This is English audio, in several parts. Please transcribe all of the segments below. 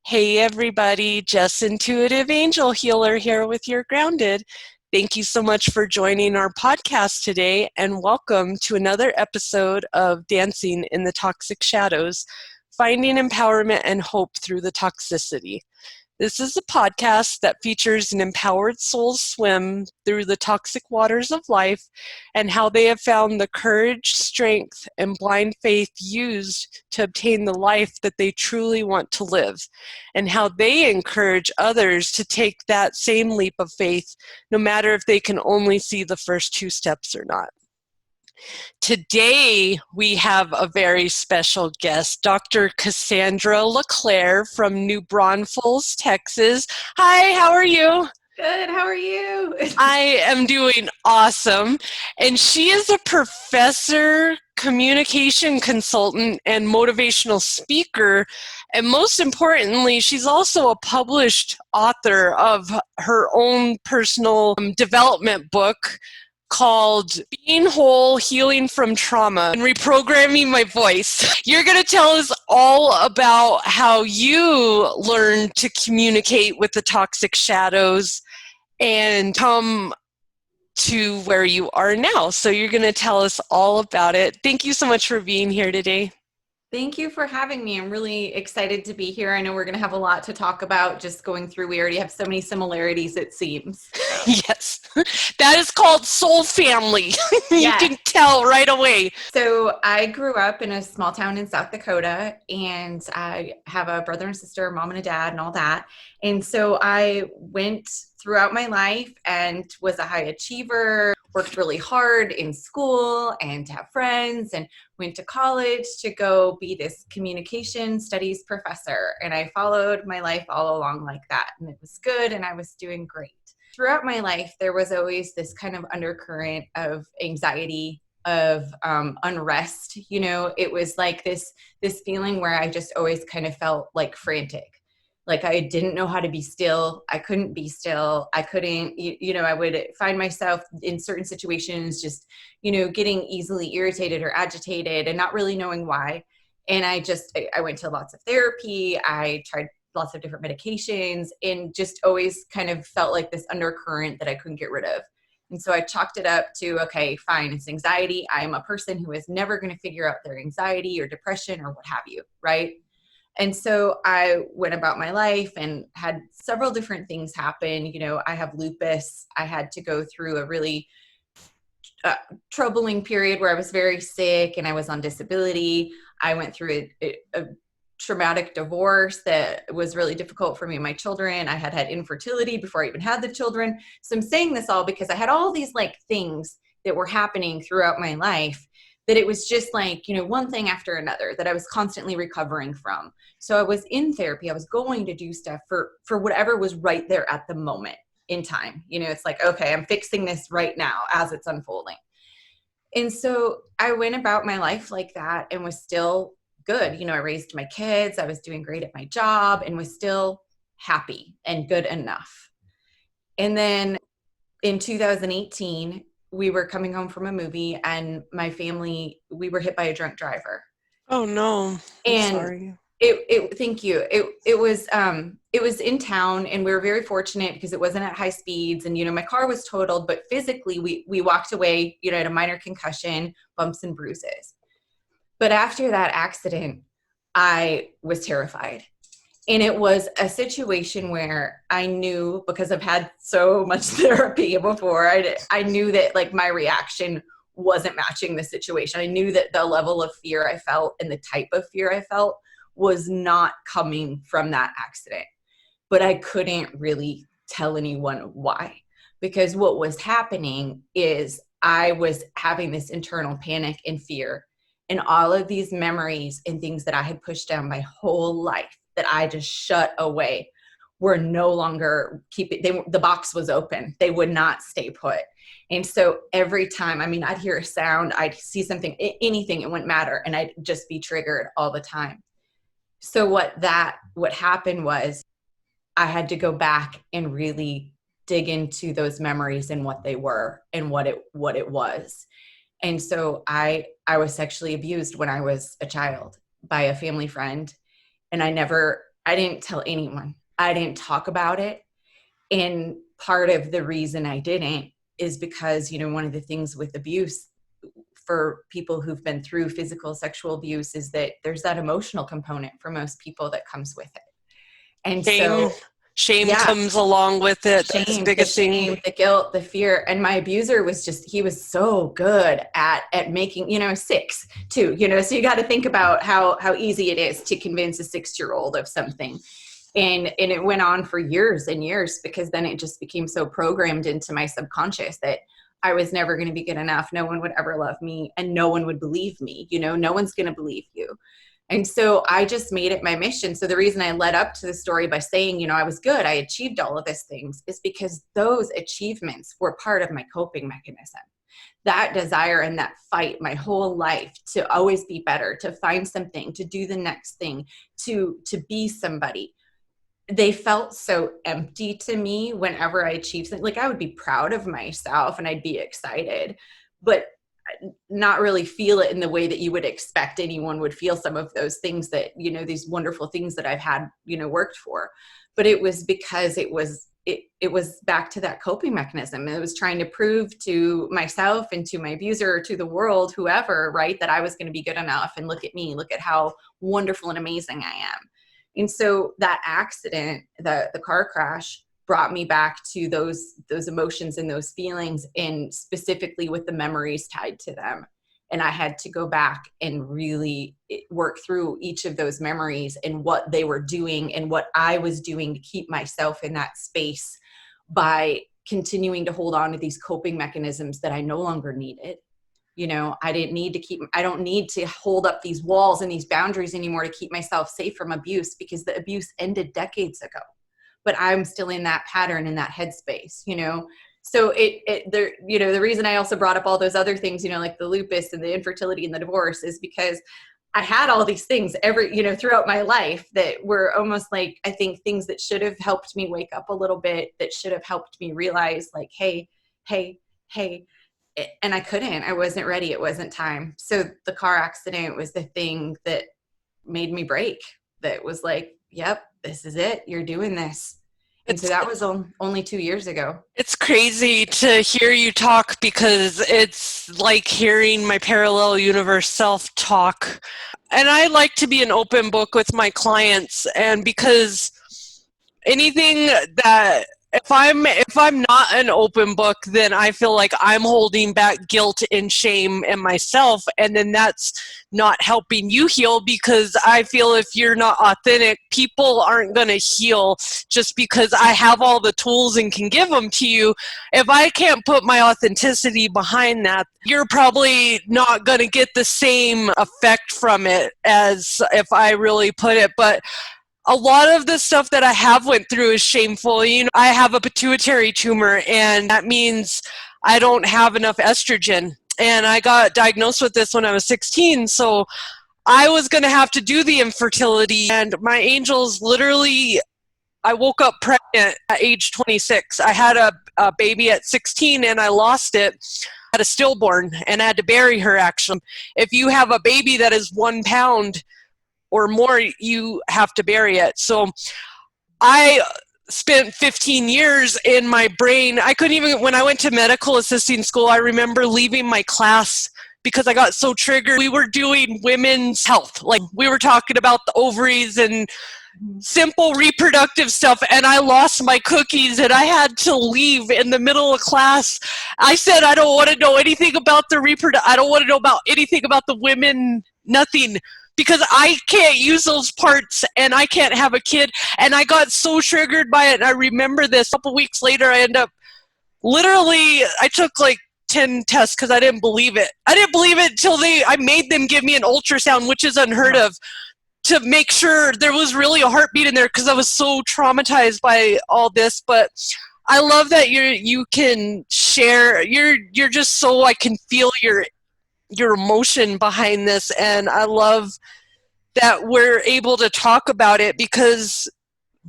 Hey everybody, Jess Intuitive Angel Healer here with your Grounded. Thank you so much for joining our podcast today and welcome to another episode of Dancing in the Toxic Shadows, Finding Empowerment and Hope Through the Toxicity. This is a podcast that features an empowered soul's swim through the toxic waters of life and how they have found the courage, strength, and blind faith used to obtain the life that they truly want to live, and how they encourage others to take that same leap of faith, no matter if they can only see the first two steps or not. Today, we have a very special guest, Dr. Cassandra LeClaire from New Braunfels, Texas. Hi, how are you? Good, how are you? I am doing awesome. And she is a professor, communication consultant, and motivational speaker. And most importantly, she's also a published author of her own personal development book called Being Whole, Healing from Trauma, and Reprogramming My Voice. You're going to tell us all about how you learned to communicate with the toxic shadows and come to where you are now. So you're going to tell us all about it. Thank you so much for being here today. Thank you for having me. I'm really excited to be here. I know we're going to have a lot to talk about just going through. We already have so many similarities, it seems. Yes, that is called soul family. You can tell right away. So I grew up in a small town in South Dakota, and I have a brother and sister, mom and a dad and all that. And so I went throughout my life and was a high achiever, worked really hard in school and to have friends, and went to college to go be this communication studies professor. And I followed my life all along like that. And it was good, and I was doing great. Throughout my life, there was always this kind of undercurrent of anxiety, of unrest. You know, it was like this feeling where I just always kind of felt like frantic. Like I didn't know how to be still. I couldn't be still. I couldn't, I would find myself in certain situations just, getting easily irritated or agitated and not really knowing why. And I went to lots of therapy. I tried lots of different medications and just always kind of felt like this undercurrent that I couldn't get rid of. And so I chalked it up to, okay, fine, it's anxiety. I am a person who is never going to figure out their anxiety or depression or what have you, right? And so I went about my life and had several different things happen. I have lupus. I had to go through a really troubling period where I was very sick and I was on disability. I went through a traumatic divorce that was really difficult for me and my children. I had infertility before I even had the children. So I'm saying this all because I had all these things that were happening throughout my life that it was just one thing after another that I was constantly recovering from. So I was in therapy. I was going to do stuff for whatever was right there at the moment in time. It's like, okay, I'm fixing this right now as it's unfolding. And so I went about my life like that and was still good. I raised my kids. I was doing great at my job and was still happy and good enough. And then in 2018, we were coming home from a movie and my family, we were hit by a drunk driver. Oh no. I'm sorry. Thank you. It was in town and we were very fortunate because it wasn't at high speeds and, my car was totaled, but physically we walked away, at a minor concussion, bumps and bruises. But after that accident, I was terrified. And it was a situation where I knew, because I've had so much therapy before, I knew that my reaction wasn't matching the situation. I knew that the level of fear I felt and the type of fear I felt was not coming from that accident. But I couldn't really tell anyone why, because what was happening is I was having this internal panic and fear, and all of these memories and things that I had pushed down my whole life that I just shut away were no longer the box was open. They would not stay put. And so every time, I'd hear a sound, I'd see something, anything, it wouldn't matter. And I'd just be triggered all the time. So what happened was I had to go back and really dig into those memories and what they were and what it was. And so I was sexually abused when I was a child by a family friend. And I never I didn't tell anyone. I didn't talk about it. And part of the reason I didn't is because, one of the things with abuse for people who've been through physical, sexual abuse is that there's that emotional component for most people that comes with it. And Shame. so, Shame yeah, comes along with it. That's the shame, biggest thing. the guilt, the fear. And my abuser he was so good at making, 6 too, so you got to think about how easy it is to convince a 6-year-old of something. And it went on for years and years, because then it just became so programmed into my subconscious that I was never going to be good enough. No one would ever love me, and no one would believe me. No one's going to believe you. And so I just made it my mission. So the reason I led up to the story by saying, I was good, I achieved all of these things, is because those achievements were part of my coping mechanism. That desire and that fight my whole life to always be better, to find something, to do the next thing, to be somebody. They felt so empty to me whenever I achieved something. Like, I would be proud of myself and I'd be excited, but not really feel it in the way that you would expect anyone would feel some of those things that, these wonderful things that I've had, worked for. But it was because it was back to that coping mechanism. It was trying to prove to myself and to my abuser, to the world, whoever, right, that I was going to be good enough. And look at me, look at how wonderful and amazing I am. And so that accident, the car crash, brought me back to those emotions and those feelings, and specifically with the memories tied to them. And I had to go back and really work through each of those memories and what they were doing and what I was doing to keep myself in that space by continuing to hold on to these coping mechanisms that I no longer needed. I don't need to hold up these walls and these boundaries anymore to keep myself safe from abuse, because the abuse ended decades ago. But I'm still in that pattern, in that headspace, So the reason I also brought up all those other things, like the lupus and the infertility and the divorce, is because I had all these things throughout my life that were almost like, I think, things that should have helped me wake up a little bit, that should have helped me realize, like, hey, and I wasn't ready. It wasn't time. So the car accident was the thing that made me break, that was like, yep, this is it. You're doing this. And so that was only 2 years ago. It's crazy to hear you talk, because it's like hearing my parallel universe self talk. And I like to be an open book with my clients, and because anything that, if I'm not an open book, then I feel like I'm holding back guilt and shame in myself, and then that's not helping you heal, because I feel if you're not authentic, people aren't going to heal just because I have all the tools and can give them to you. If I can't put my authenticity behind that, you're probably not going to get the same effect from it as if I really put it. But a lot of the stuff that I have went through is shameful. I have a pituitary tumor, and that means I don't have enough estrogen. And I got diagnosed with this when I was 16, so I was going to have to do the infertility. And my angels, literally, I woke up pregnant at age 26. I had a baby at 16, and I lost it. I had a stillborn, and I had to bury her, actually. If you have a baby that is 1 pound or more, you have to bury it. So I spent 15 years in my brain. I couldn't even, when I went to medical assisting school, I remember leaving my class because I got so triggered. We were doing women's health. Like, we were talking about the ovaries and simple reproductive stuff, and I lost my cookies and I had to leave in the middle of class. I said, I don't want to know anything about the I don't want to know about anything about the women, nothing, because I can't use those parts and I can't have a kid. And I got so triggered by it. And I remember this. A couple weeks later, I ended up, literally, I took like 10 tests because I didn't believe it. I didn't believe it until I made them give me an ultrasound, which is unheard of, to make sure there was really a heartbeat in there, because I was so traumatized by all this. But I love that you can share. You're just so, I can feel your emotion behind this, and I love that we're able to talk about it, because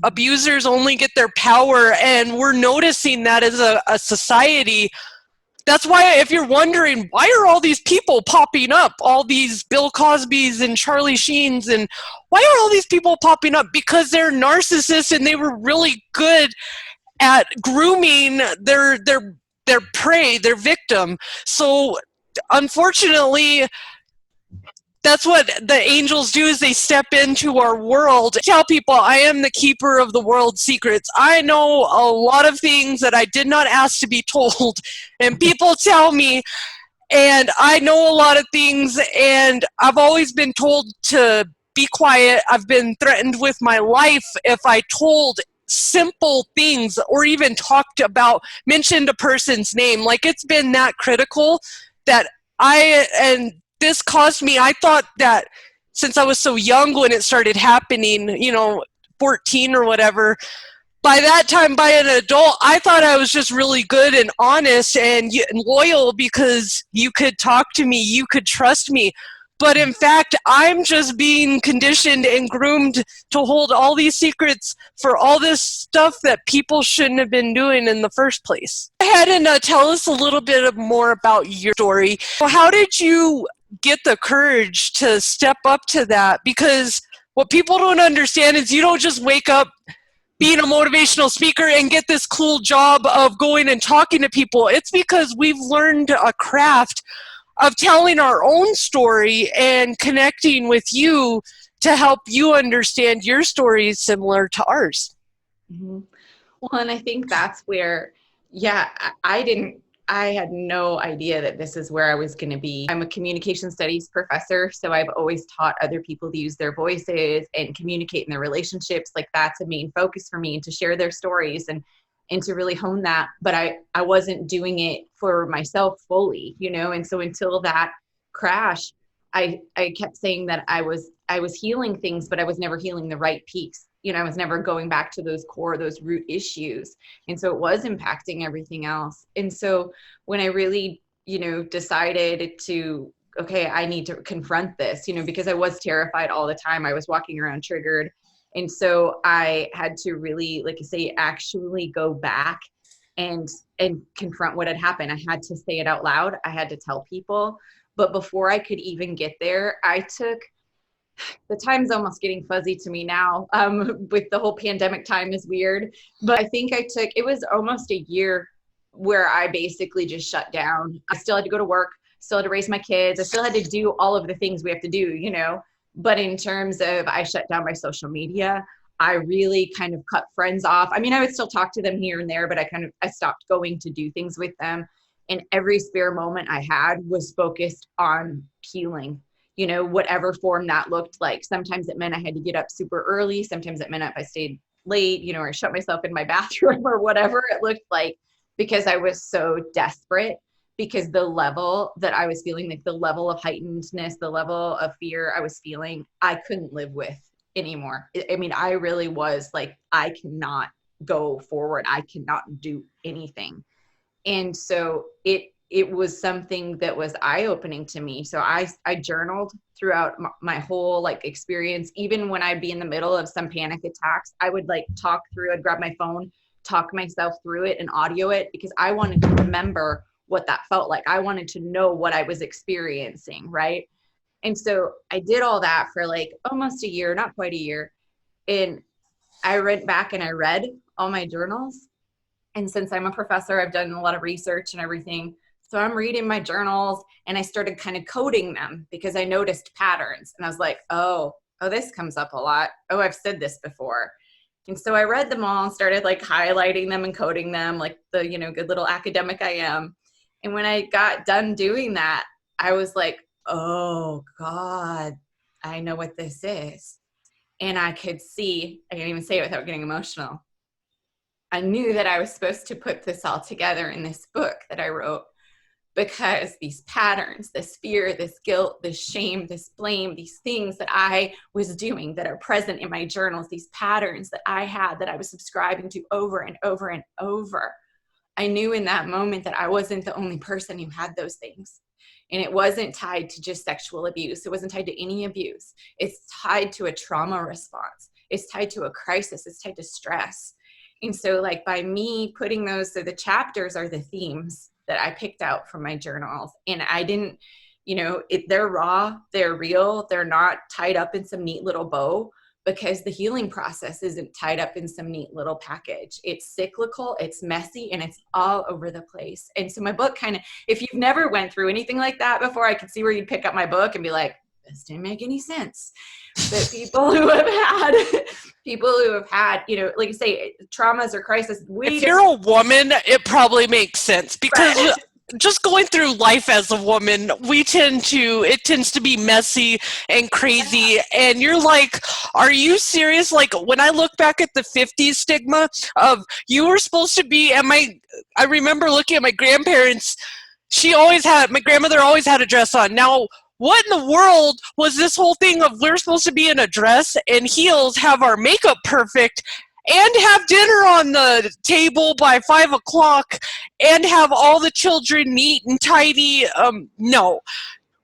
abusers only get their power, and we're noticing that as a society, That's why, if you're wondering, why are all these people popping up, all these Bill Cosbys and Charlie Sheens, and why are all these people popping up? Because they're narcissists and they were really good at grooming their prey, their victim. So unfortunately, that's what the angels do, is they step into our world. I tell people, I am the keeper of the world's secrets. I know a lot of things that I did not ask to be told, and people tell me, and I know a lot of things, and I've always been told to be quiet. I've been threatened with my life if I told simple things or even mentioned a person's name. Like, it's been that critical that and this caused me, I thought that since I was so young when it started happening, 14 or whatever, by that time, by an adult, I thought I was just really good and honest and loyal because you could talk to me, you could trust me. But in fact, I'm just being conditioned and groomed to hold all these secrets for all this stuff that people shouldn't have been doing in the first place. Go ahead and tell us a little bit more about your story. How did you get the courage to step up to that? Because what people don't understand is you don't just wake up being a motivational speaker and get this cool job of going and talking to people. It's because we've learned a craft of telling our own story and connecting with you to help you understand your story is similar to ours. Mm-hmm. Well, and I think that's where, I had no idea that this is where I was going to be. I'm a communication studies professor, so I've always taught other people to use their voices and communicate in their relationships. Like, that's a main focus for me, to share their stories and to really hone that. But I wasn't doing it for myself fully, and so until that crash, I kept saying that I was healing things, but I was never healing the right piece. I was never going back to those root issues. And so it was impacting everything else. And so when I really, decided to, okay, I need to confront this, because I was terrified all the time. I was walking around triggered. And so I had to really, like I say, actually go back and confront what had happened. I had to say it out loud. I had to tell people. But before I could even get there, the time's almost getting fuzzy to me now, with the whole pandemic time is weird. But I think it was almost a year where I basically just shut down. I still had to go to work, still had to raise my kids. I still had to do all of the things we have to do, But in terms of, I shut down my social media. I really kind of cut friends off. I mean, I would still talk to them here and there, but I stopped going to do things with them. And every spare moment I had was focused on healing, whatever form that looked like. Sometimes it meant I had to get up super early. Sometimes it meant if I stayed late, or I shut myself in my bathroom or whatever it looked like, because I was so desperate, because the level that I was feeling, like the level of heightenedness, the level of fear I was feeling, I couldn't live with anymore. I mean, I really was like, I cannot go forward. I cannot do anything. And so it was something that was eye-opening to me. So I journaled throughout my whole experience. Even when I'd be in the middle of some panic attacks, I would talk through, I'd grab my phone, talk myself through it and audio it, because I wanted to remember what that felt like. I wanted to know what I was experiencing, right? And so I did all that for almost a year, not quite a year. And I went back and I read all my journals. And since I'm a professor, I've done a lot of research and everything. So I'm reading my journals and I started kind of coding them, because I noticed patterns. And I was like, oh, this comes up a lot. Oh, I've said this before. And so I read them all and started highlighting them and coding them, like the, good little academic I am. And when I got done doing that, I was like, oh God, I know what this is. And I could see, I can't even say it without getting emotional. I knew that I was supposed to put this all together in this book that I wrote, because these patterns, this fear, this guilt, this shame, this blame, these things that I was doing that are present in my journals, these patterns that I had, that I was subscribing to over and over and over. I knew in that moment that I wasn't the only person who had those things. And it wasn't tied to just sexual abuse. It wasn't tied to any abuse. It's tied to a trauma response. It's tied to a crisis. It's tied to stress. And so by me putting those, so the chapters are the themes. that I picked out from my journals. And I didn't, they're raw, they're real, they're not tied up in some neat little bow, because the healing process isn't tied up in some neat little package. It's cyclical, it's messy, and it's all over the place. And so my book kind of, if you've never went through anything like that before, I could see where you'd pick up my book and be like, this didn't make any sense. But people who have had, like you say, traumas or crisis. If you're a woman, it probably makes sense, because right. Just going through life as a woman, it tends to be messy and crazy. Yeah. And you're like, are you serious? Like, when I look back at the 50s stigma of you were supposed to be, and I remember looking at my grandparents, my grandmother always had a dress on. Now, what in the world was this whole thing of we're supposed to be in a dress and heels, have our makeup perfect, and have dinner on the table by 5 o'clock, and have all the children neat and tidy? No.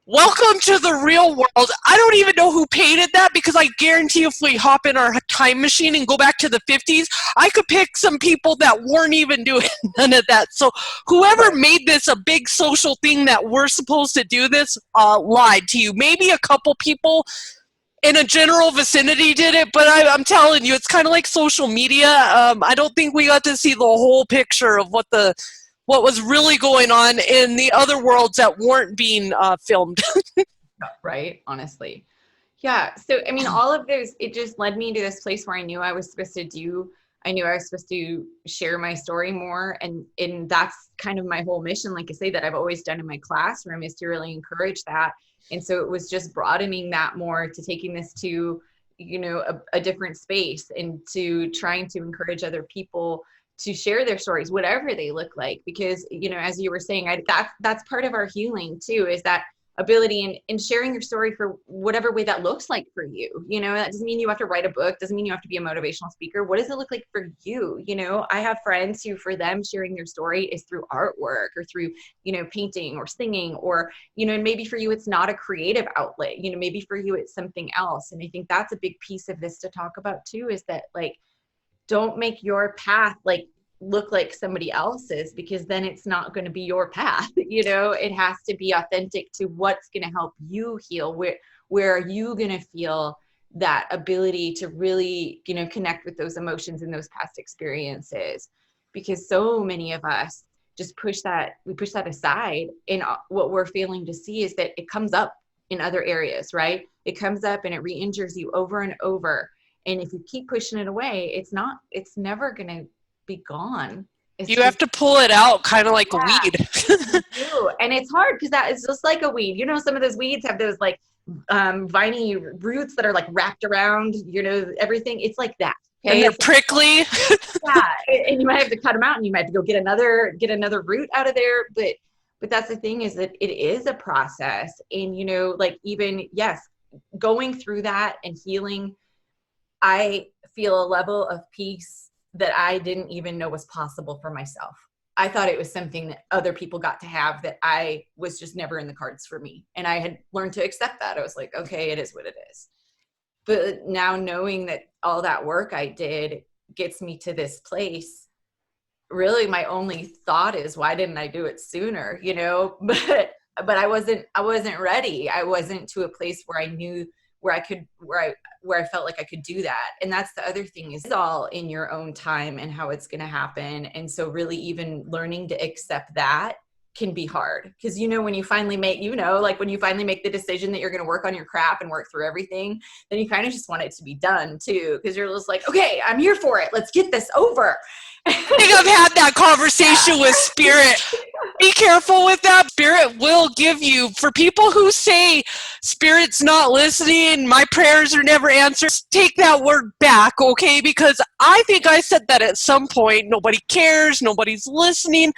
Welcome to the real world. I don't even know who painted that, because I guarantee if we hop in our time machine and go back to the 50s, I could pick some people that weren't even doing none of that. So whoever made this a big social thing that we're supposed to do this, lied to you. Maybe a couple people in a general vicinity did it, but I'm telling you, it's kind of like social media. I don't think we got to see the whole picture of what was really going on in the other worlds that weren't being filmed. Right, honestly. Yeah, so I mean, all of those, it just led me to this place where I knew I was supposed to share my story more, and that's kind of my whole mission, like I say, that I've always done in my classroom, is to really encourage that. And so it was just broadening that more, to taking this to, a different space, and to trying to encourage other people to share their stories, whatever they look like. Because, as you were saying, that's part of our healing too, is that ability in sharing your story for whatever way that looks like for you. That doesn't mean you have to write a book, doesn't mean you have to be a motivational speaker. What does it look like for you? I have friends who, for them, sharing their story is through artwork, or through, painting or singing, or, and maybe for you, it's not a creative outlet, maybe for you, it's something else. And I think that's a big piece of this to talk about too, is that, like, don't make your path look like somebody else's, because then it's not going to be your path. It has to be authentic to what's going to help you heal. Where are you going to feel that ability to really, connect with those emotions and those past experiences? Because so many of us just push that aside. And what we're failing to see is that it comes up in other areas, right? It comes up and it re-injures you over and over. And if you keep pushing it away, it's never going to be gone. You have to pull it out, kind of like a weed. And it's hard, because that is just like a weed. Some of those weeds have those viney roots that are wrapped around, everything. It's like that. Okay? And they're prickly. And you might have to cut them out, and you might have to go get another root out of there. But that's the thing, is that it is a process. And, even, yes, going through that and healing, I feel a level of peace that I didn't even know was possible for myself. I thought it was something that other people got to have, that I was just never in the cards for me. And I had learned to accept that. I was like, okay, it is what it is. But now, knowing that all that work I did gets me to this place, really my only thought is, why didn't I do it sooner? But I wasn't ready. I wasn't to a place where I knew where I felt like I could do that. And that's the other thing, is it's all in your own time and how it's going to happen. And so really, even learning to accept that can be hard, because when you finally make the decision that you're going to work on your crap and work through everything, then you kind of just want it to be done too, because you're just like, okay, I'm here for it, let's get this over. I think I've had that conversation with Spirit. Be careful with that. Spirit will give you, for people who say Spirit's not listening, my prayers are never answered, take that word back, okay? Because I think I said that at some point. Nobody cares, nobody's listening.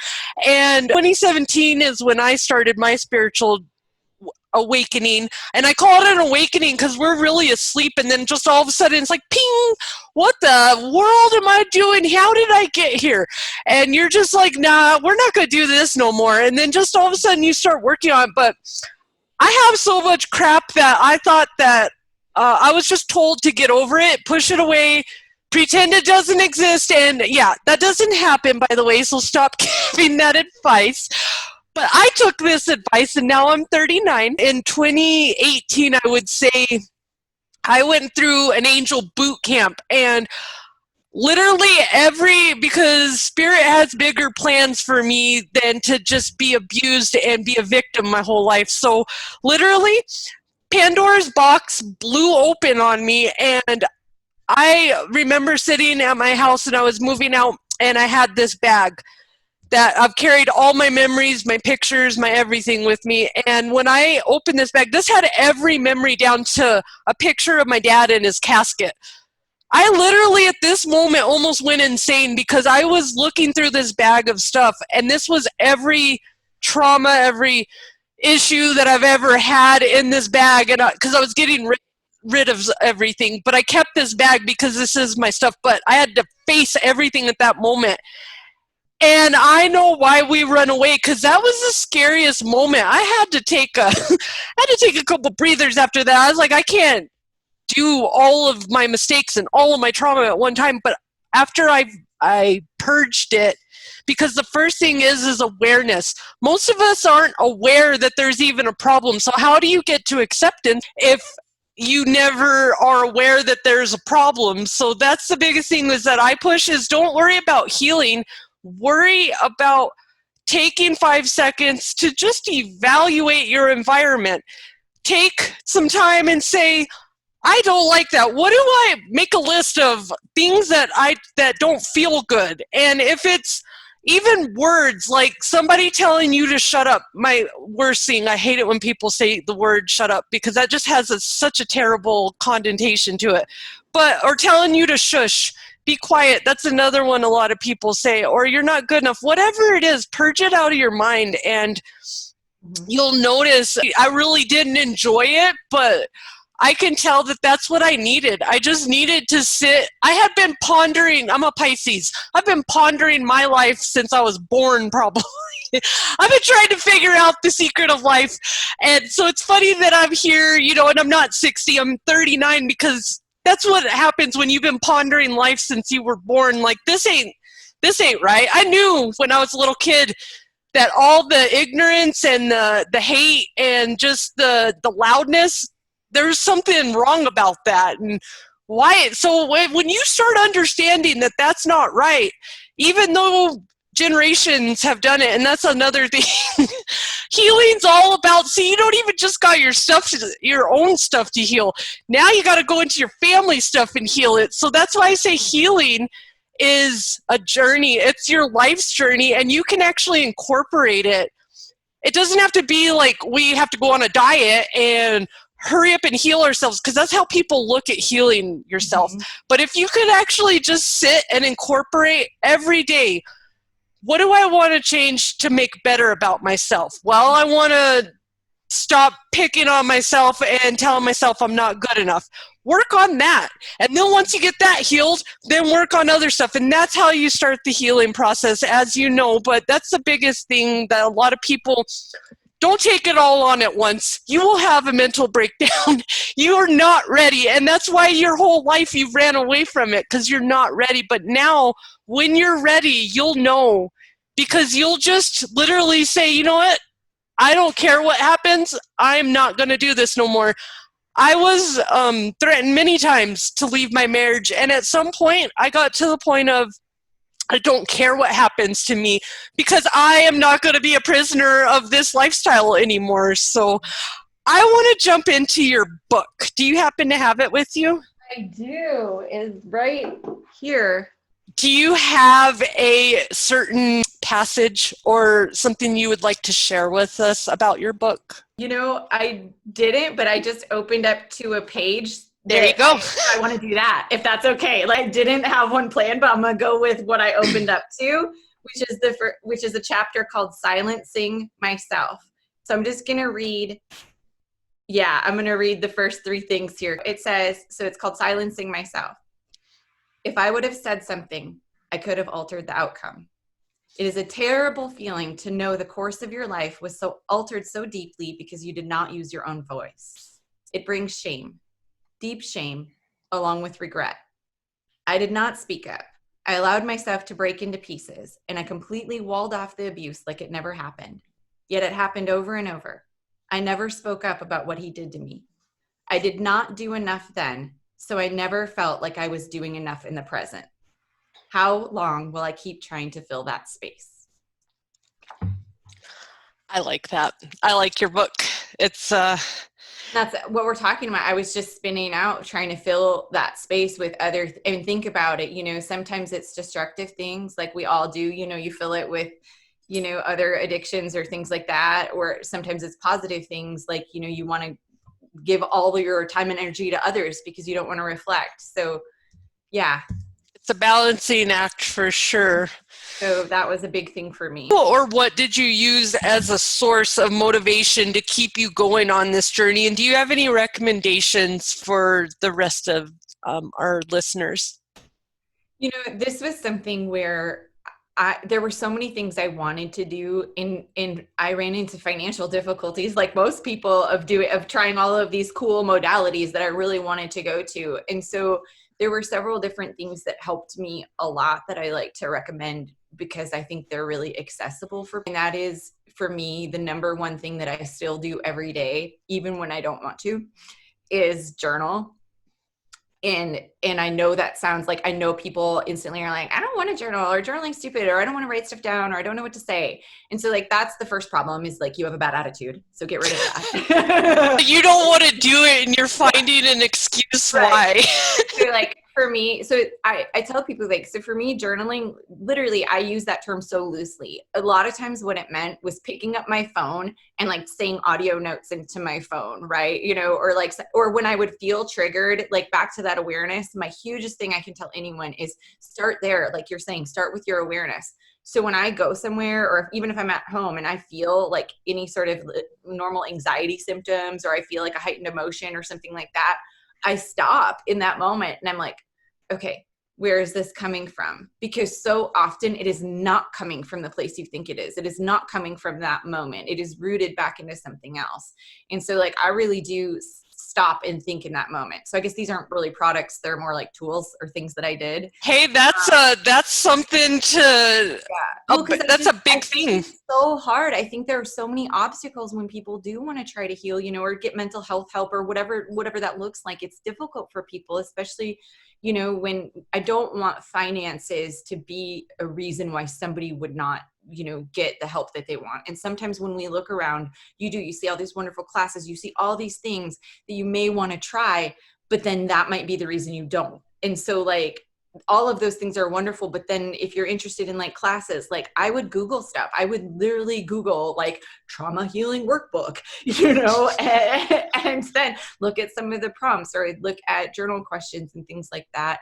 And 2017 is when I started my spiritual awakening, and I call it an awakening because we're really asleep, and then just all of a sudden it's like, ping, what the world am I doing? How did I get here? And you're just like, nah, we're not going to do this no more. And then just all of a sudden you start working on it. But I have so much crap that I thought that I was just told to get over it, push it away, pretend it doesn't exist. And yeah, that doesn't happen, by the way, so stop giving that advice. But I took this advice, and now I'm 39. In 2018, I would say I went through an angel boot camp, and literally because Spirit has bigger plans for me than to just be abused and be a victim my whole life. So literally, Pandora's box blew open on me, and I remember sitting at my house and I was moving out, and I had this bag that I've carried all my memories, my pictures, my everything with me. And when I opened this bag, this had every memory down to a picture of my dad in his casket. I literally at this moment almost went insane because I was looking through this bag of stuff, and this was every trauma, every issue that I've ever had in this bag, and because I was getting rid of everything, but I kept this bag because this is my stuff, but I had to face everything at that moment. And I know why we run away, because that was the scariest moment. I had to take I had to take a couple breathers after that. I was like, I can't do all of my mistakes and all of my trauma at one time. But after I purged it, because the first thing is awareness. Most of us aren't aware that there's even a problem. So how do you get to acceptance if you never are aware that there's a problem? So that's the biggest thing is that I push is don't worry about healing. Worry about taking 5 seconds to just evaluate your environment. Take some time and say, I don't like that. What do I make a list of things that don't feel good? And if it's even words like somebody telling you to shut up, my worst thing, I hate it when people say the word shut up because that just has such a terrible connotation to it. Or telling you to shush, be quiet. That's another one a lot of people say, or you're not good enough. Whatever it is, purge it out of your mind, and you'll notice I really didn't enjoy it, but I can tell that that's what I needed. I just needed to sit. I had been pondering, I'm a Pisces. I've been pondering my life since I was born, probably. I've been trying to figure out the secret of life. And so it's funny that I'm here, and I'm not 60, I'm 39, because that's what happens when you've been pondering life since you were born. Like, this ain't right. I knew when I was a little kid that all the ignorance and the hate and just the loudness, there's something wrong about that. And why? So when you start understanding that that's not right, even though generations have done it, and that's another thing, healing's all about, see, you don't even just got your own stuff to heal. Now you got to go into your family stuff and heal it. So that's why I say healing is a journey. It's your life's journey, and you can actually incorporate it. It doesn't have to be like we have to go on a diet and hurry up and heal ourselves, because that's how people look at healing yourself. But if you could actually just sit and incorporate every day, what do I want to change to make better about myself? Well, I want to stop picking on myself and telling myself I'm not good enough. Work on that. And then once you get that healed, then work on other stuff. And that's how you start the healing process, as you know. But that's the biggest thing that a lot of people don't take it all on at once. You will have a mental breakdown. You are not ready. And that's why your whole life you ran away from it, because you're not ready. But now, when you're ready, you'll know, because you'll just literally say, you know what? I don't care what happens. I'm not going to do this no more. I was threatened many times to leave my marriage. And at some point, I got to the point of, I don't care what happens to me, because I am not going to be a prisoner of this lifestyle anymore. So I want to jump into your book. Do you happen to have it with you? I do. It's right here. Do you have a certain passage or something you would like to share with us about your book? I didn't, but I just opened up to a page. There you go. I want to do that, if that's okay. Like, I didn't have one planned, but I'm going to go with what I opened up to, which is a chapter called Silencing Myself. So I'm just going to read. Yeah, I'm going to read the first 3 things here. It says, so it's called Silencing Myself. If I would have said something, I could have altered the outcome. It is a terrible feeling to know the course of your life was so altered so deeply because you did not use your own voice. It brings shame, deep shame, along with regret. I did not speak up. I allowed myself to break into pieces, and I completely walled off the abuse like it never happened. Yet it happened over and over. I never spoke up about what he did to me. I did not do enough then, so I never felt like I was doing enough in the present. How long will I keep trying to fill that space? I like that. I like your book. It's That's what we're talking about. I was just spinning out, trying to fill that space with other, and think about it, sometimes it's destructive things like we all do, you fill it with, other addictions or things like that. Or sometimes it's positive things like, you want to give all your time and energy to others because you don't want to reflect. So yeah. It's a balancing act for sure. So that was a big thing for me. Or what did you use as a source of motivation to keep you going on this journey? And do you have any recommendations for the rest of our listeners? This was something where there were so many things I wanted to do, and I ran into financial difficulties, like most people, of trying all of these cool modalities that I really wanted to go to. And so there were several different things that helped me a lot that I like to recommend because I think they're really accessible for me. And that is, for me, the number one thing that I still do every day, even when I don't want to, is journal. And I know that sounds like, I know people instantly are like, I don't want to journal, or journaling's stupid, or I don't want to write stuff down, or I don't know what to say. And so like, that's the first problem, is like, you have a bad attitude. So get rid of that. You don't want to do it and you're finding an excuse Right. why. So like for me, so I tell people, like, so for me, journaling, literally, I use that term so loosely. A lot of times what it meant was picking up my phone and like saying audio notes into my phone, right? Or when I would feel triggered, like back to that awareness, my hugest thing I can tell anyone is start there. Like you're saying, start with your awareness. So when I go somewhere, or even if I'm at home and I feel like any sort of normal anxiety symptoms, or I feel like a heightened emotion or something like that, I stop in that moment and I'm like, okay, where is this coming from? Because so often it is not coming from the place you think it is. It is not coming from that moment. It is rooted back into something else. And so like, I really do stop and think in that moment. So I guess these aren't really products. They're more like tools or things that I did. Hey, that's something to, that's a big thing. It's so hard. I think there are so many obstacles when people do want to try to heal, or get mental health help, or whatever that looks like. It's difficult for people, especially, when I don't want finances to be a reason why somebody would not, get the help that they want. And sometimes when we look around, you see all these wonderful classes, you see all these things that you may want to try, but then that might be the reason you don't. And so like, all of those things are wonderful. But then if you're interested in like classes, like I would Google stuff. I would literally Google like trauma healing workbook, and then look at some of the prompts, or I'd look at journal questions and things like that.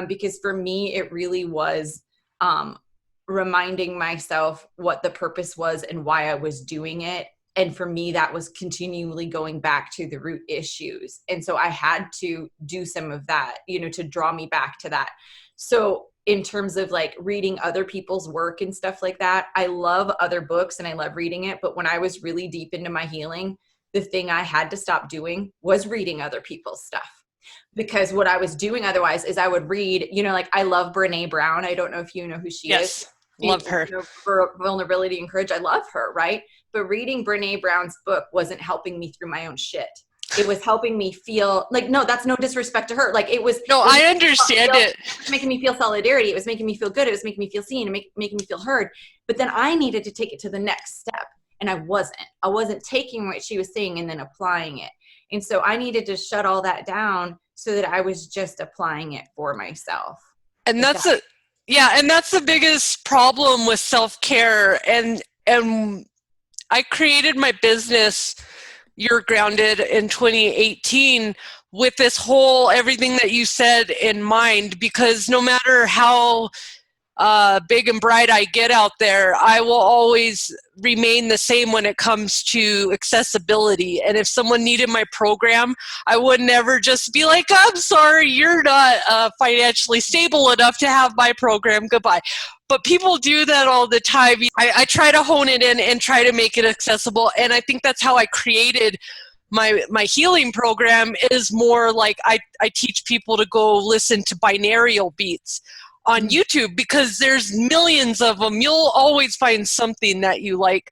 Because for me, it really was reminding myself what the purpose was and why I was doing it. And for me, that was continually going back to the root issues. And so I had to do some of that, to draw me back to that. So in terms of like reading other people's work and stuff like that, I love other books and I love reading it. But when I was really deep into my healing, the thing I had to stop doing was reading other people's stuff. Because what I was doing otherwise is I would read, like I love Brene Brown. I don't know if you know who she is. Love her. For vulnerability and courage. I love her, right? But reading Brene Brown's book wasn't helping me through my own shit. It was helping me feel like, no, that's no disrespect to her. Like it was. No, I understand it. It was making me feel solidarity. It was making me feel good. It was making me feel seen and making me feel heard. But then I needed to take it to the next step. And I wasn't taking what she was saying and then applying it. And so I needed to shut all that down so that I was just applying it for myself. And that's the biggest problem with self-care. And I created my business, You're Grounded, in 2018 with this whole everything that you said in mind, because no matter how big and bright I get out there, I will always remain the same when it comes to accessibility. And if someone needed my program, I would never just be like, I'm sorry, you're not financially stable enough to have my program, goodbye. But people do that all the time. I try to hone it in and try to make it accessible. And I think that's how I created my healing program is more like I teach people to go listen to binaural beats on YouTube, because there's millions of them. You'll always find something that you like.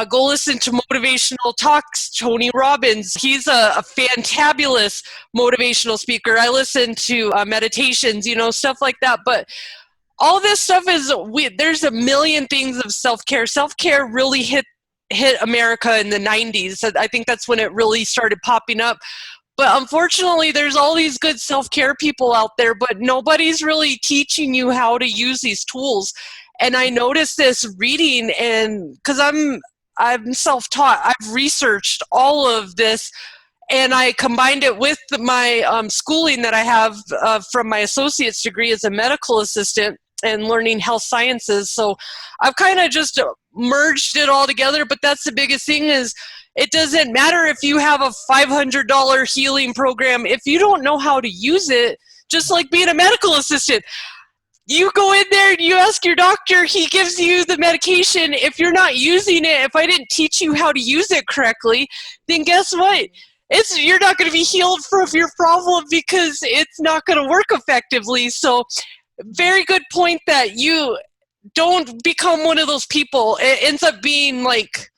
Go listen to Motivational Talks, Tony Robbins. He's a fantabulous motivational speaker. I listen to meditations, stuff like that. But all this stuff there's a million things of self-care. Self-care really hit America in the 90s. I think that's when it really started popping up. But unfortunately, there's all these good self-care people out there, but nobody's really teaching you how to use these tools. And I noticed this reading, and because I'm self-taught, I've researched all of this, and I combined it with my schooling that I have from my associate's degree as a medical assistant and learning health sciences. So I've kind of just merged it all together. But that's the biggest thing is, it doesn't matter if you have a $500 healing program. If you don't know how to use it, just like being a medical assistant, you go in there and you ask your doctor, he gives you the medication. If you're not using it, if I didn't teach you how to use it correctly, then guess what? You're not going to be healed from your problem, because it's not going to work effectively. So very good point that you don't become one of those people. It ends up being like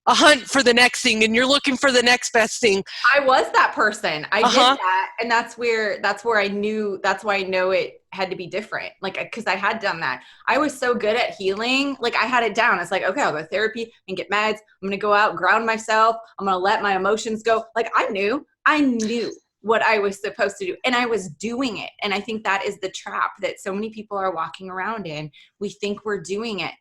a hunt for the next thing, and you're looking for the next best thing. I was that person. I did that, and that's where I knew. That's why I know it had to be different. Like, because I had done that. I was so good at healing. Like, I had it down. It's like, okay, I'll go to therapy and get meds. I'm gonna go out, ground myself. I'm gonna let my emotions go. Like, I knew what I was supposed to do, and I was doing it. And I think that is the trap that so many people are walking around in. We think we're doing it,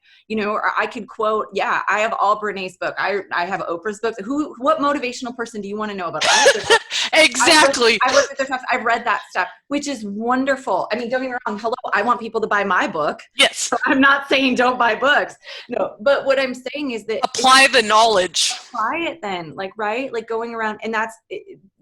or I could quote, I have all Brené's book. I have Oprah's book. What motivational person do you want to know about? Exactly. I worked with their stuff. I've read that stuff, which is wonderful. I mean, don't get me wrong. Hello, I want people to buy my book. Yes. So I'm not saying don't buy books. No, but what I'm saying is that apply the knowledge. Apply it then, right? Like going around, and that's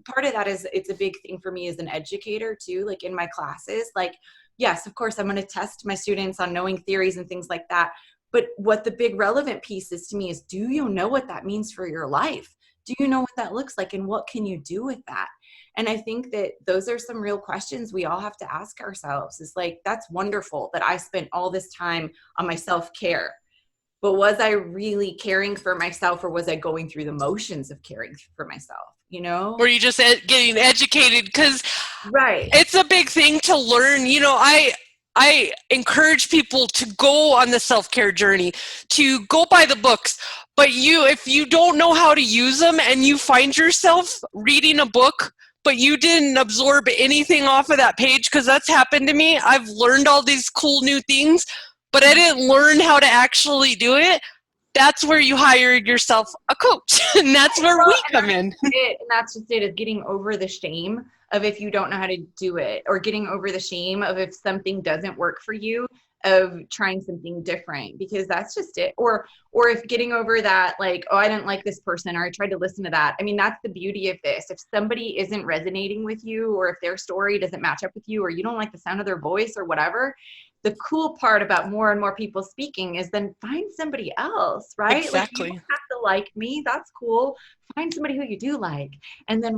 part of that is, it's a big thing for me as an educator too, like in my classes. Like, yes, of course, I'm going to test my students on knowing theories and things like that. But what the big relevant piece is to me is, do you know what that means for your life? Do you know what that looks like, and what can you do with that? And I think that those are some real questions we all have to ask ourselves. Is like, that's wonderful that I spent all this time on my self-care, but was I really caring for myself, or was I going through the motions of caring for myself? Or you just getting educated? Because right, it's a big thing to learn. I encourage people to go on the self-care journey, to go buy the books. But if you don't know how to use them, and you find yourself reading a book, but you didn't absorb anything off of that page, because that's happened to me. I've learned all these cool new things, but I didn't learn how to actually do it. That's where you hire yourself a coach, and that's where we come in. And that's just it, is getting over the shame of if you don't know how to do it, or getting over the shame of if something doesn't work for you, of trying something different, because that's just it. Or if getting over that, like, oh, I didn't like this person, or I tried to listen to that. I mean, that's the beauty of this. If somebody isn't resonating with you, or if their story doesn't match up with you, or you don't like the sound of their voice or whatever, the cool part about more and more people speaking is then find somebody else, right? Exactly. Like, you don't have to like me. That's cool. Find somebody who you do like, and then,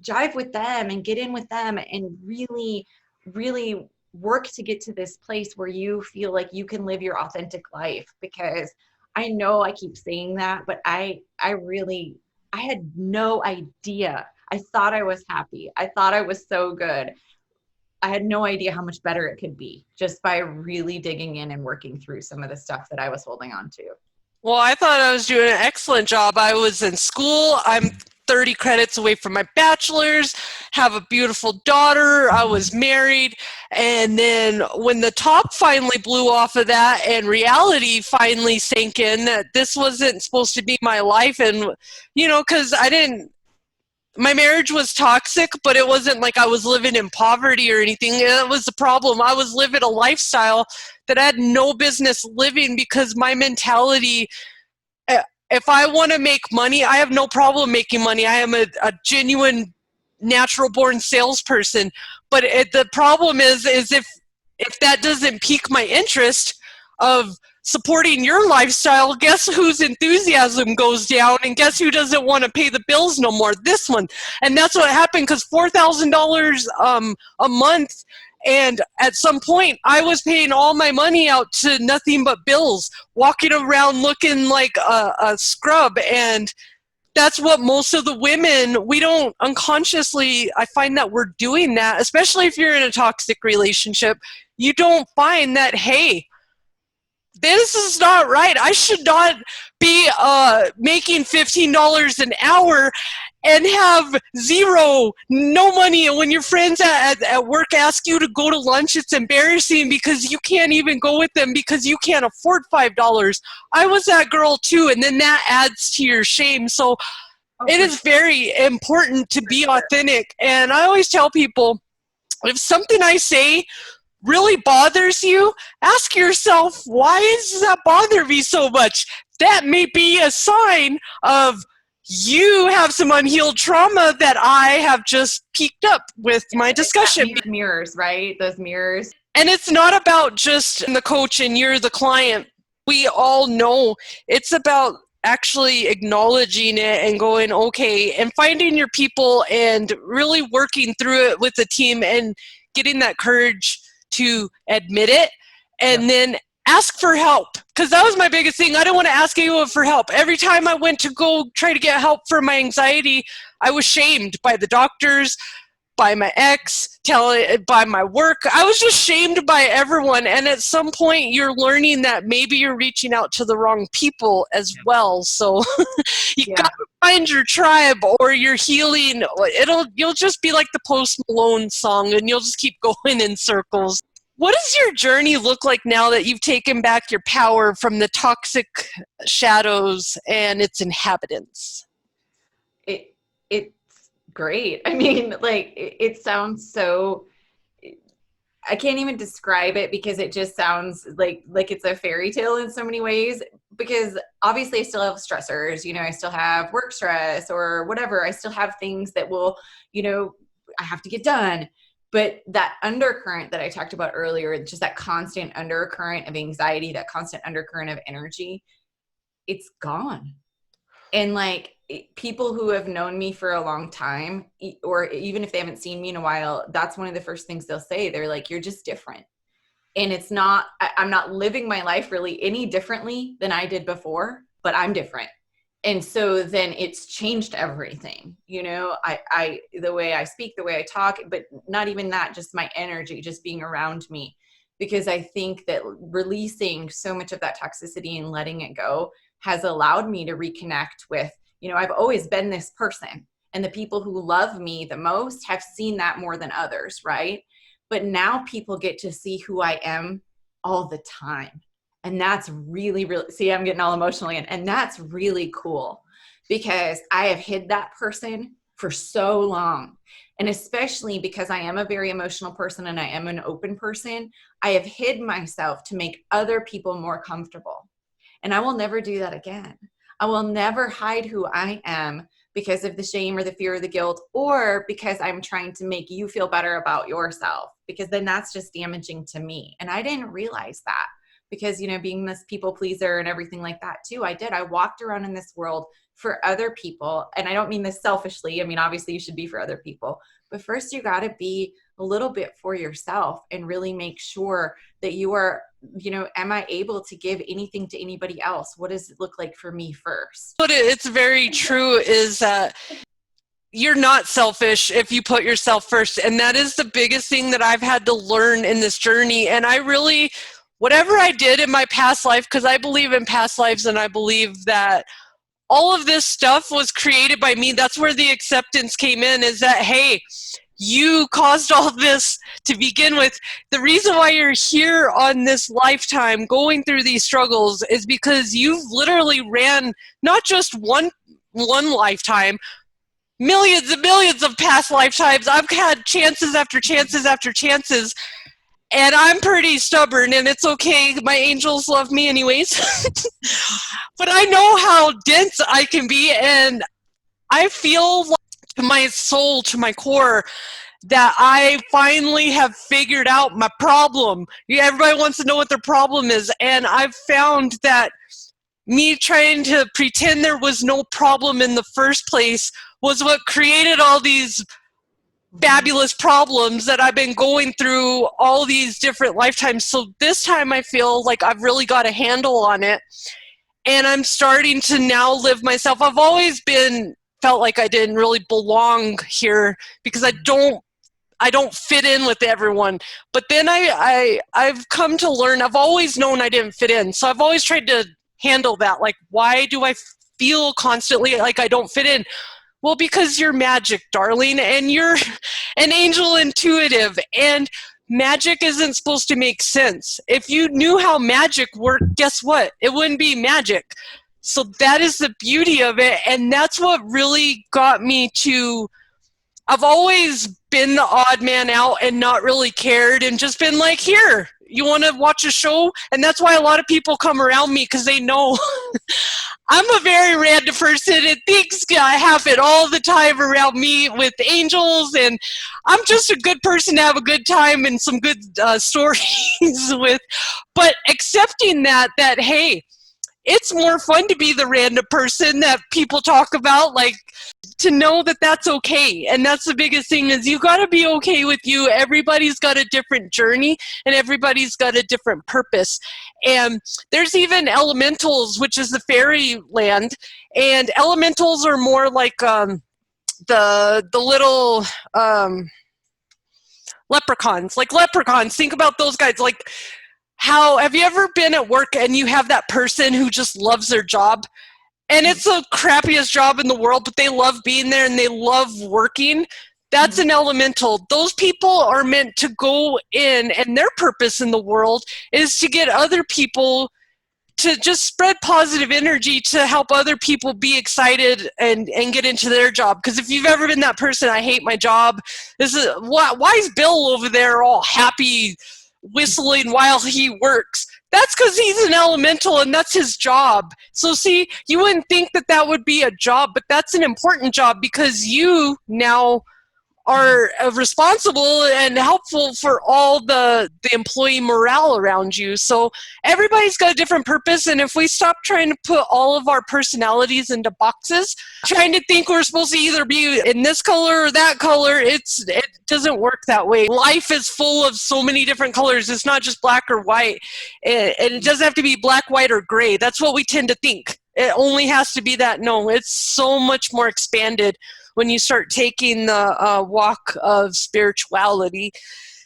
jive with them and get in with them, and really, really work to get to this place where you feel like you can live your authentic life. Because I know I keep saying that, but I had no idea. I thought I was happy. I thought I was so good. I had no idea how much better it could be, just by really digging in and working through some of the stuff that I was holding on to. Well, I thought I was doing an excellent job. I was in school. I'm 30 credits away from my bachelor's, have a beautiful daughter. I was married. And then when the top finally blew off of that, and reality finally sank in that this wasn't supposed to be my life, and, because my marriage was toxic, but it wasn't like I was living in poverty or anything. That was the problem. I was living a lifestyle that I had no business living, because my mentality, if I want to make money, I have no problem making money. I am a genuine, natural-born salesperson. But the problem is if that doesn't pique my interest of supporting your lifestyle, guess whose enthusiasm goes down, and guess who doesn't want to pay the bills no more? This one. And that's what happened, because $4,000 a month, and at some point I was paying all my money out to nothing but bills, walking around looking like a scrub. And that's what most of the women, we don't unconsciously, I find that we're doing that, especially if you're in a toxic relationship. You don't find that, hey, this is not right. I should not be making $15 an hour and have no money. And when your friends at work ask you to go to lunch, it's embarrassing because you can't even go with them because you can't afford $5. I was that girl too, and then that adds to your shame. So it is very important to be authentic. And I always tell people, if something I say really bothers you, ask yourself, why does that bother me so much? That may be a sign of you have some unhealed trauma that I have just peaked up with my discussion. These mirrors, right? Those mirrors. And it's not about just the coach and you're the client. We all know it's about actually acknowledging it and going, okay, and finding your people and really working through it with the team and getting that courage to admit it, and then ask for help. Because that was my biggest thing. I didn't want to ask anyone for help. Every time I went to go try to get help for my anxiety, I was shamed by the doctors, by my ex, by my work. I was just shamed by everyone. And at some point, you're learning that maybe you're reaching out to the wrong people as well. So you got to find your tribe, or you're healing. You'll just be like the Post Malone song, and you'll just keep going in circles. What does your journey look like now that you've taken back your power from the toxic shadows and its inhabitants? It's great. I mean, like, it sounds so, I can't even describe it, because it just sounds like it's a fairy tale in so many ways. Because obviously I still have stressors, I still have work stress or whatever. I still have things that will, I have to get done. But that undercurrent that I talked about earlier, just that constant undercurrent of anxiety, that constant undercurrent of energy, it's gone. And like, people who have known me for a long time, or even if they haven't seen me in a while, that's one of the first things they'll say. They're like, you're just different. And it's not, I'm not living my life really any differently than I did before, but I'm different. And so then it's changed everything, the way I speak, the way I talk, but not even that, just my energy, just being around me. Because I think that releasing so much of that toxicity and letting it go has allowed me to reconnect with, I've always been this person, and the people who love me the most have seen that more than others, right? But now people get to see who I am all the time. And that's really, really, see, I'm getting all emotional again. And that's really cool, because I have hid that person for so long. And especially because I am a very emotional person and I am an open person, I have hid myself to make other people more comfortable. And I will never do that again. I will never hide who I am because of the shame or the fear or the guilt, or because I'm trying to make you feel better about yourself, because then that's just damaging to me. And I didn't realize that. Because, being this people pleaser and everything like that too, I walked around in this world for other people. And I don't mean this selfishly. I mean, obviously you should be for other people, but first you got to be a little bit for yourself and really make sure that you are, am I able to give anything to anybody else? What does it look like for me first? But it's very true is that you're not selfish if you put yourself first. And that is the biggest thing that I've had to learn in this journey. And I really, whatever I did in my past life, because I believe in past lives and I believe that all of this stuff was created by me. That's where the acceptance came in, is that, hey, you caused all this to begin with. The reason why you're here on this lifetime going through these struggles is because you've literally ran not just one lifetime, millions and millions of past lifetimes. I've had chances after chances after chances. And I'm pretty stubborn, and it's okay. My angels love me anyways. But I know how dense I can be, and I feel like to my soul, to my core, that I finally have figured out my problem. Yeah, everybody wants to know what their problem is. And I've found that me trying to pretend there was no problem in the first place was what created all these fabulous problems that I've been going through all these different lifetimes. So this time I feel like I've really got a handle on it, and I'm starting to now live myself. I've always felt like I didn't really belong here because I don't fit in with everyone. But then I've come to learn, I've always known I didn't fit in. So I've always tried to handle that. Like, why do I feel constantly like I don't fit in? Well, because you're magic, darling, and you're an angel intuitive, and magic isn't supposed to make sense. If you knew how magic worked, guess what? It wouldn't be magic. So that is the beauty of it, and that's what really got me to, I've always been the odd man out and not really cared and just been like, here, you want to watch a show? And that's why a lot of people come around me, because they know I'm a very random person and things happen all the time around me with angels, and I'm just a good person to have a good time and some good stories with. But accepting that, hey, it's more fun to be the random person that people talk about, like, to know that that's okay. And that's the biggest thing, is you got to be okay with you. Everybody's got a different journey and everybody's got a different purpose. And there's even elementals, which is the fairy land, and elementals are more like the little leprechauns. Like leprechauns, think about those guys. Like, how have you ever been at work and you have that person who just loves their job? And it's the crappiest job in the world, but they love being there and they love working. That's an elemental. Those people are meant to go in, and their purpose in the world is to get other people to just spread positive energy to help other people be excited and get into their job. Because if you've ever been that person, I hate my job. This is why is Bill over there all happy whistling while he works? That's because he's an elemental and that's his job. So see, you wouldn't think that that would be a job, but that's an important job, because you now are responsible and helpful for all the employee morale around you. So everybody's got a different purpose, and if we stop trying to put all of our personalities into boxes, trying to think we're supposed to either be in this color or that color, it doesn't work that way. Life is full of so many different colors. It's not just black or white, and it doesn't have to be black, white, or gray. That's what we tend to think. It only has to be that. No, it's so much more expanded when you start taking the walk of spirituality.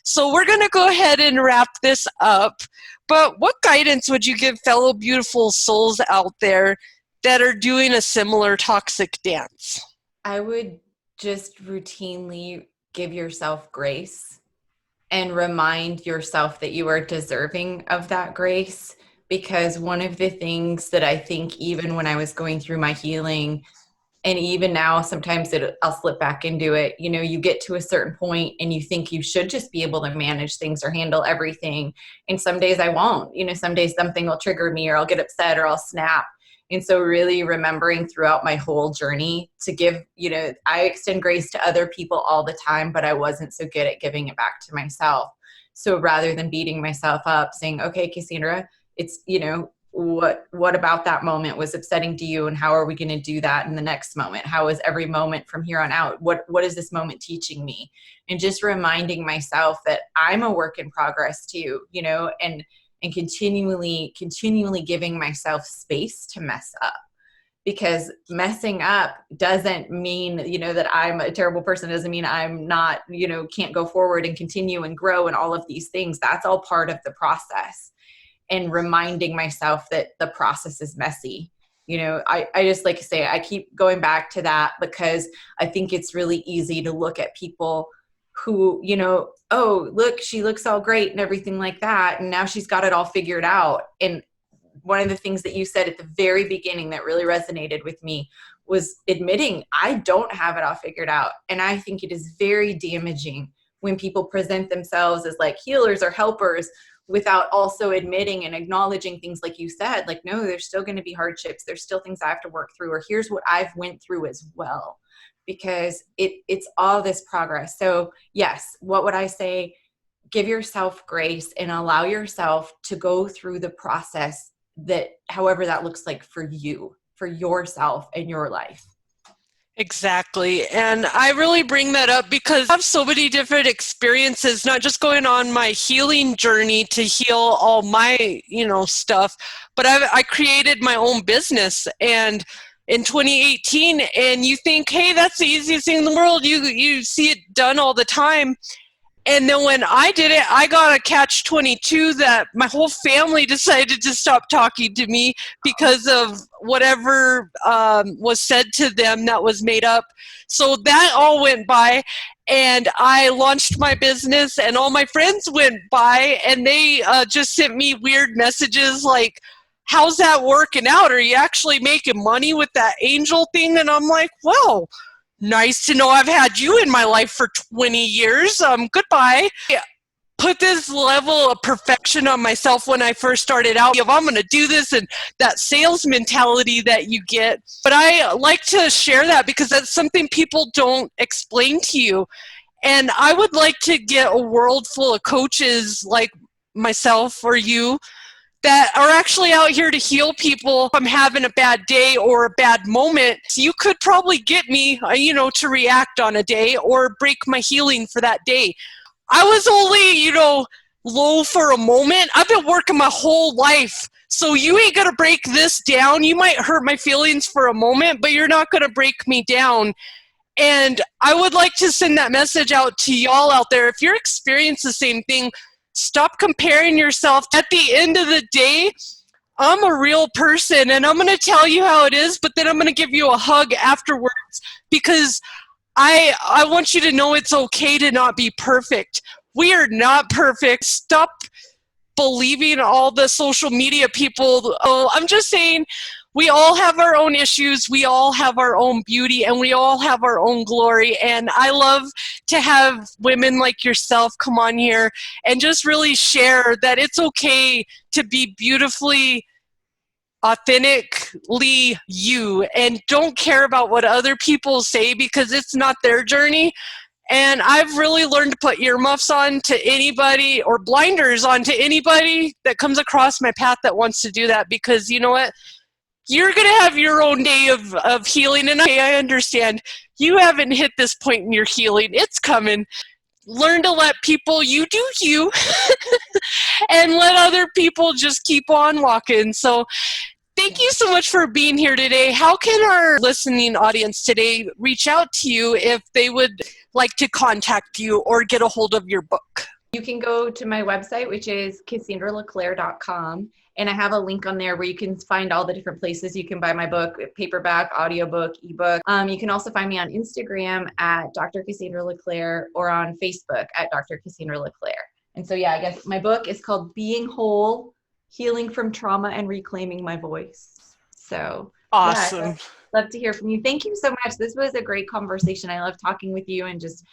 So we're going to go ahead and wrap this up. But what guidance would you give fellow beautiful souls out there that are doing a similar toxic dance? I would just routinely give yourself grace and remind yourself that you are deserving of that grace. Because one of the things that I think, even when I was going through my healing, and even now, sometimes I'll slip back into it. You know, you get to a certain point and you think you should just be able to manage things or handle everything. And some days I won't. You know, some days something will trigger me, or I'll get upset, or I'll snap. And so really remembering throughout my whole journey to give, you know, I extend grace to other people all the time, but I wasn't so good at giving it back to myself. So rather than beating myself up, saying, okay, Cassandra, it's, you know, what about that moment was upsetting to you, and how are we going to do that in the next moment? How is every moment from here on out? What is this moment teaching me? And just reminding myself that I'm a work in progress too, you know, and continually giving myself space to mess up. Because messing up doesn't mean, you know, that I'm a terrible person. It doesn't mean I'm not, you know, can't go forward and continue and grow and all of these things. That's all part of the process. And reminding myself that the process is messy. You know, I just, like I say, I keep going back to that, because I think it's really easy to look at people who, you know, oh, look, she looks all great and everything like that, and now she's got it all figured out. And one of the things that you said at the very beginning that really resonated with me was admitting I don't have it all figured out. And I think it is very damaging when people present themselves as like healers or helpers, without also admitting and acknowledging things like you said, like, no, there's still going to be hardships. There's still things I have to work through, or here's what I've went through as well. because it's all this progress. So yes, what would I say? Give yourself grace and allow yourself to go through the process, that however that looks like for you, for yourself and your life. Exactly. And I really bring that up because I have so many different experiences, not just going on my healing journey to heal all my, stuff, but I created my own business and in 2018, and you think, hey, that's the easiest thing in the world. You see it done all the time. And then when I did it, I got a catch-22 that my whole family decided to stop talking to me because of whatever was said to them that was made up. So that all went by, and I launched my business, and all my friends went by, and they just sent me weird messages like, how's that working out? Are you actually making money with that angel thing? And I'm like, well, nice to know I've had you in my life for 20 years. Goodbye. Put this level of perfection on myself when I first started out. If I'm going to do this, and that sales mentality that you get. But I like to share that because that's something people don't explain to you. And I would like to get a world full of coaches like myself or you that are actually out here to heal people if I'm having a bad day or a bad moment. So you could probably get me, to react on a day or break my healing for that day. I was only, low for a moment. I've been working my whole life. So you ain't going to break this down. You might hurt my feelings for a moment, but you're not going to break me down. And I would like to send that message out to y'all out there. If you're experiencing the same thing, stop comparing yourself. At the end of the day, I'm a real person, and I'm going to tell you how it is, but then I'm going to give you a hug afterwards because I want you to know it's okay to not be perfect. We are not perfect. Stop believing all the social media people. Oh, I'm just saying, we all have our own issues, we all have our own beauty, and we all have our own glory. And I love to have women like yourself come on here and just really share that it's okay to be beautifully, authentically you, and don't care about what other people say because it's not their journey. And I've really learned to put earmuffs on to anybody, or blinders on to anybody that comes across my path that wants to do that, because you know what? You're going to have your own day of healing, and I understand you haven't hit this point in your healing. It's coming. Learn to let people, you do you, and let other people just keep on walking. So thank you so much for being here today. How can our listening audience today reach out to you if they would like to contact you or get a hold of your book? You can go to my website, which is CassandraLeClaire.com. And I have a link on there where you can find all the different places you can buy my book, paperback, audiobook, ebook. You can also find me on Instagram at Dr. Cassandra LeClaire, or on Facebook at Dr. Cassandra LeClaire. And so, yeah, I guess my book is called Being Whole, Healing from Trauma and Reclaiming My Voice. So awesome. Yeah, love to hear from you. Thank you so much. This was a great conversation. I love talking with you and just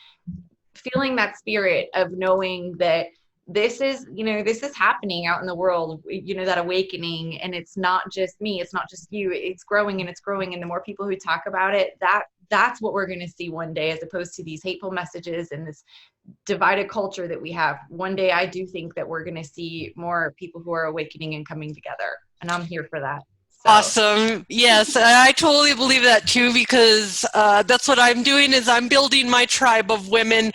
feeling that spirit of knowing that this is happening out in the world, that awakening. And it's not just me, it's not just you, it's growing and it's growing. And the more people who talk about it, that's what we're going to see one day, as opposed to these hateful messages and this divided culture that we have. One day, I do think that we're going to see more people who are awakening and coming together. And I'm here for that. So. Awesome. Yes, I totally believe that too, because that's what I'm doing, is I'm building my tribe of women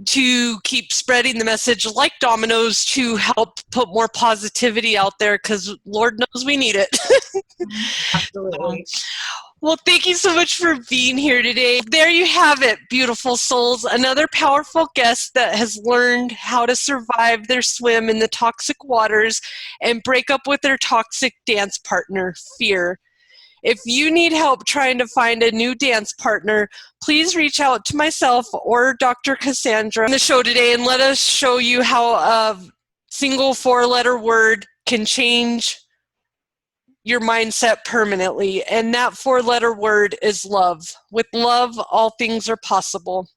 to keep spreading the message like dominoes, to help put more positivity out there, because Lord knows we need it. Absolutely. Well, thank you so much for being here today. There you have it, beautiful souls. Another powerful guest that has learned how to survive their swim in the toxic waters and break up with their toxic dance partner, fear. If you need help trying to find a new dance partner, please reach out to myself or Dr. Cassandra on the show today, and let us show you how a single 4-letter word can change your mindset permanently. And that 4-letter word is love. With love, all things are possible.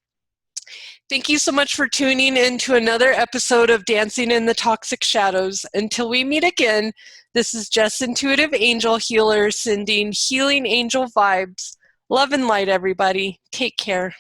Thank you so much for tuning in to another episode of Dancing in the Toxic Shadows. Until we meet again, this is Jess, Intuitive Angel Healer, sending healing angel vibes, Love and light, everybody. Take care.